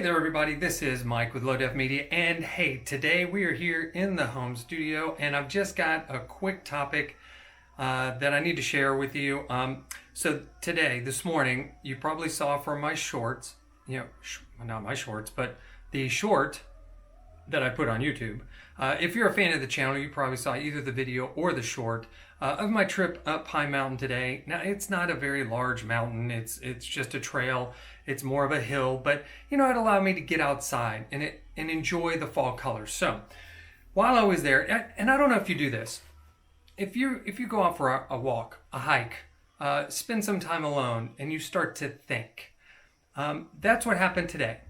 there everybody, this is Mike with Low Def Media, and hey, today we are here in the home studio and I've just got a quick topic that I need to share with you. So today, this morning, you probably saw from my shorts, not my shorts, but the short that I put on YouTube. If you're a fan of the channel, you probably saw either the video or the short of my trip up Pine Mountain today. Now, it's not a very large mountain. It's just a trail. It's more of a hill, but it allowed me to get outside and enjoy the fall colors. So while I was there, and I don't know if you do this, if you go out for a walk, a hike, spend some time alone, and you start to think. That's what happened today.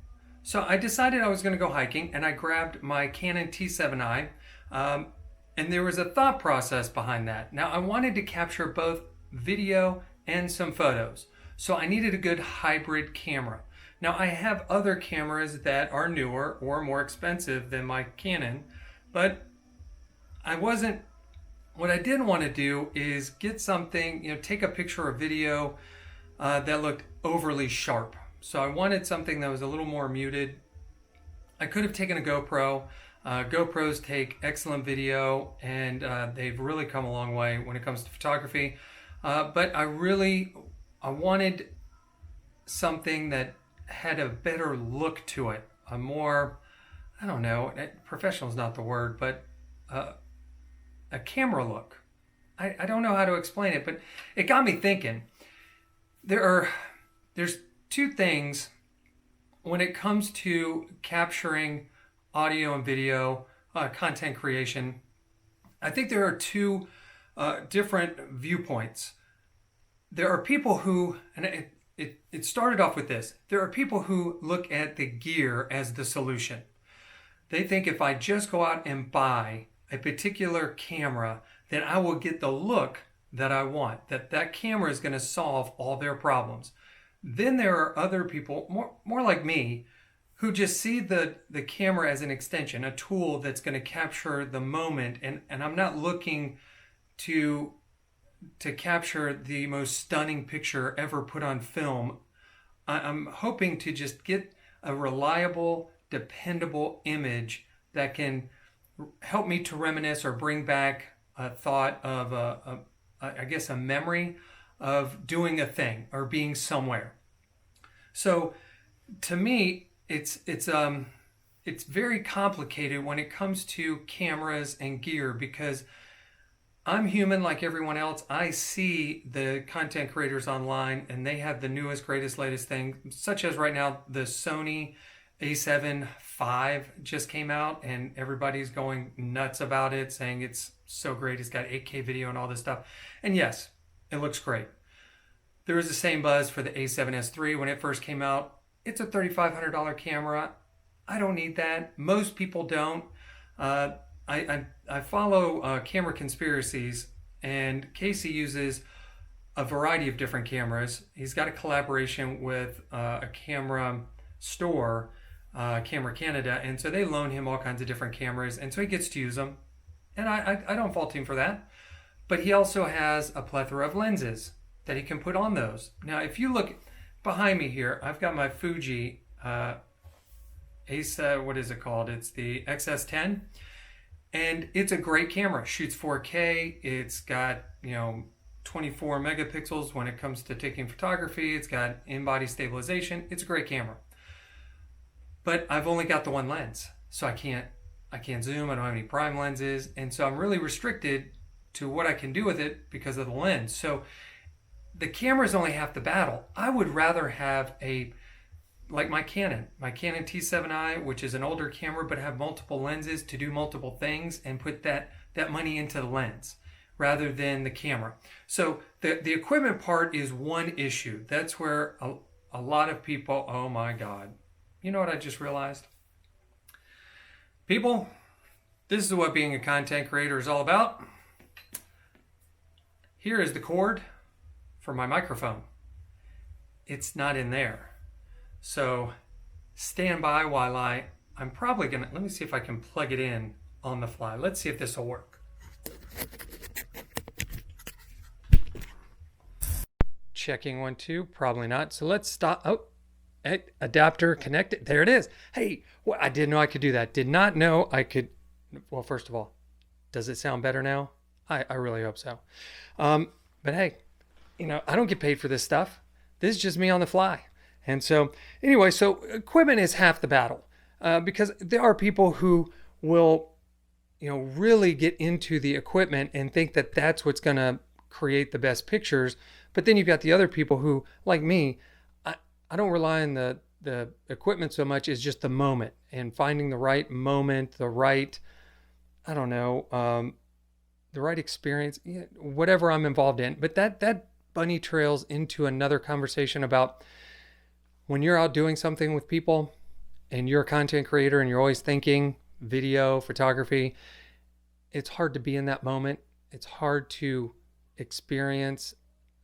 So I decided I was going to go hiking, and I grabbed my Canon T7i, and there was a thought process behind that. Now, I wanted to capture both video and some photos, so I needed a good hybrid camera. Now, I have other cameras that are newer or more expensive than my Canon, but what I didn't want to do is get something, take a picture or video that looked overly sharp. So I wanted something that was a little more muted. I could have taken a GoPro. GoPros take excellent video, and they've really come a long way when it comes to photography. But I wanted something that had a better look to it. A more, I don't know, professional is not the word, but a camera look. I don't know how to explain it, but it got me thinking. There's two things when it comes to capturing audio and video content creation. I think there are two different viewpoints. There are people who, and it started off with this, there are people who look at the gear as the solution. They think if I just go out and buy a particular camera, then I will get the look that I want, that camera is going to solve all their problems. Then there are other people, more like me, who just see the camera as an extension, a tool that's going to capture the moment, and I'm not looking to capture the most stunning picture ever put on film. I'm hoping to just get a reliable, dependable image that can help me to reminisce or bring back a thought of a memory of doing a thing or being somewhere. So to me, it's very complicated when it comes to cameras and gear, because I'm human like everyone else. I see the content creators online and they have the newest, greatest, latest thing, such as right now the Sony A7 IV just came out and everybody's going nuts about it, saying it's so great. It's got 8K video and all this stuff. And yes, it looks great. There was the same buzz for the A7S III when it first came out. It's a $3,500 camera. I don't need that. Most people don't. I follow Camera Conspiracies, and Casey uses a variety of different cameras. He's got a collaboration with a camera store, Camera Canada, and so they loan him all kinds of different cameras, and so he gets to use them. And I don't fault him for that. But he also has a plethora of lenses that he can put on those. Now, if you look behind me here, I've got my Fuji Ace, what is it called? It's the XS10. And it's a great camera. Shoots 4K. It's got, 24 megapixels when it comes to taking photography. It's got in-body stabilization. It's a great camera. But I've only got the one lens. So I can't zoom. I don't have any prime lenses. And so I'm really restricted to what I can do with it because of the lens. So the camera is only half the battle. I would rather have like my Canon T7i, which is an older camera, but have multiple lenses to do multiple things and put that money into the lens rather than the camera. So the equipment part is one issue. That's where a lot of people, oh my God. You know what I just realized? People, this is what being a content creator is all about. Here is the cord for my microphone. It's not in there. So stand by while I'm probably gonna, let me see if I can plug it in on the fly. Let's see if this will work. Checking 1, 2, probably not. So let's stop. Oh, adapter connected. There it is. Hey, well, I didn't know I could do that. Did not know I could. Well, first of all, does it sound better now? I really hope so. But hey, I don't get paid for this stuff. This is just me on the fly. And so, anyway, so equipment is half the battle, because there are people who will, really get into the equipment and think that that's what's going to create the best pictures. But then you've got the other people who, like me, I don't rely on the equipment so much as just the moment and finding the right moment, the right, I don't know, the right experience, whatever I'm involved in. But that bunny trails into another conversation about when you're out doing something with people and you're a content creator and you're always thinking video, photography, it's hard to be in that moment. It's hard to experience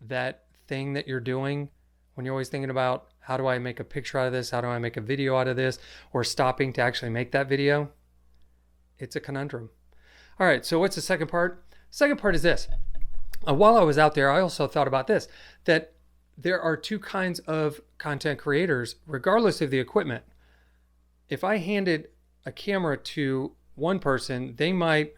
that thing that you're doing when you're always thinking about, how do I make a picture out of this? How do I make a video out of this? Or stopping to actually make that video. It's a conundrum. All right, so what's the second part? Second part is this. While I was out there, I also thought about this, that there are two kinds of content creators, regardless of the equipment. If I handed a camera to one person, they might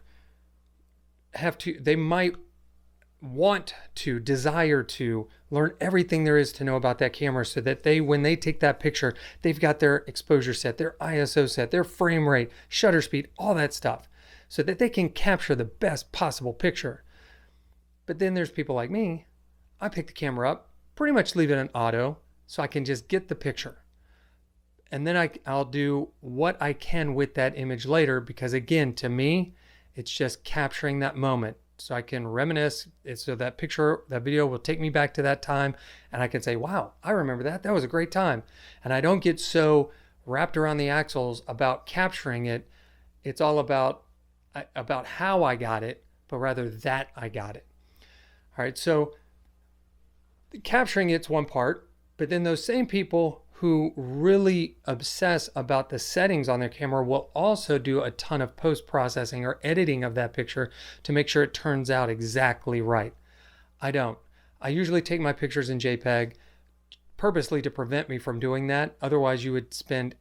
want to, desire to learn everything there is to know about that camera, so that when they take that picture, they've got their exposure set, their ISO set, their frame rate, shutter speed, all that stuff, so that they can capture the best possible picture. But then there's people like me. I pick the camera up, pretty much leave it in auto, so I can just get the picture. And then I'll do what I can with that image later, because again, to me, it's just capturing that moment. So I can reminisce. So that picture, that video will take me back to that time, and I can say, wow, I remember that. That was a great time. And I don't get so wrapped around the axles about capturing it. It's all about how I got it, but rather that I got it. All right, so capturing it's one part, but then those same people who really obsess about the settings on their camera will also do a ton of post-processing or editing of that picture to make sure it turns out exactly right. I don't. I usually take my pictures in JPEG purposely to prevent me from doing that. Otherwise, you would spend,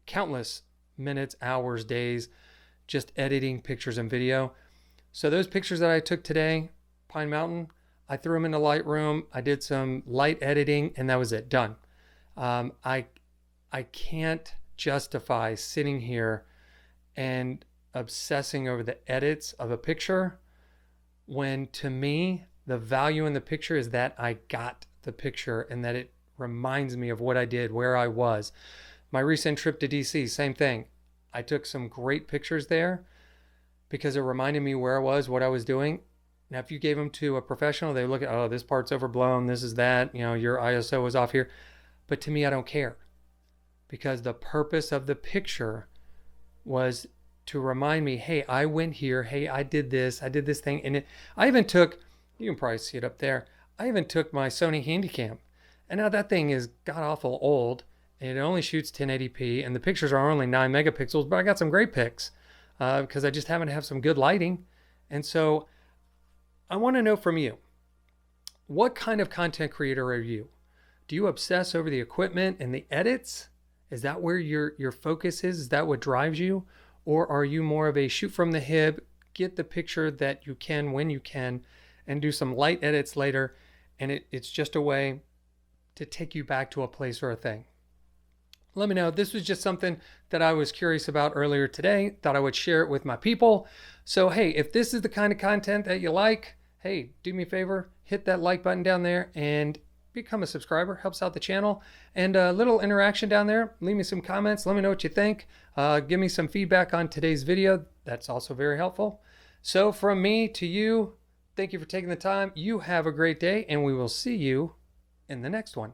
countless minutes, hours, days just editing pictures and video. So those pictures that I took today, Pine Mountain, I threw them into Lightroom. I did some light editing, and that was it. Done. I can't justify sitting here and obsessing over the edits of a picture when, to me, the value in the picture is that I got the picture and that it reminds me of what I did, where I was. My recent trip to DC, same thing. I took some great pictures there because it reminded me where I was, what I was doing. Now, if you gave them to a professional, they look at, oh, this part's overblown, this is that, your ISO was off here. But to me, I don't care, because the purpose of the picture was to remind me, hey, I went here. Hey, I did this thing. And I even took, you can probably see it up there, I even took my Sony Handycam. And now that thing is god-awful old, and it only shoots 1080p, and the pictures are only 9 megapixels, but I got some great pics because I just happen to have some good lighting. And so I want to know from you, what kind of content creator are you? Do you obsess over the equipment and the edits? Is that where your focus is? Is that what drives you? Or are you more of a shoot from the hip, get the picture that you can when you can, and do some light edits later, and it's just a way to take you back to a place or a thing? Let me know. This was just something that I was curious about earlier today. Thought I would share it with my people. So hey, if this is the kind of content that you like, hey, do me a favor, hit that like button down there and become a subscriber. Helps out the channel. And a little interaction down there. Leave me some comments. Let me know what you think. Give me some feedback on today's video. That's also very helpful. So from me to you, thank you for taking the time. You have a great day, and we will see you in the next one.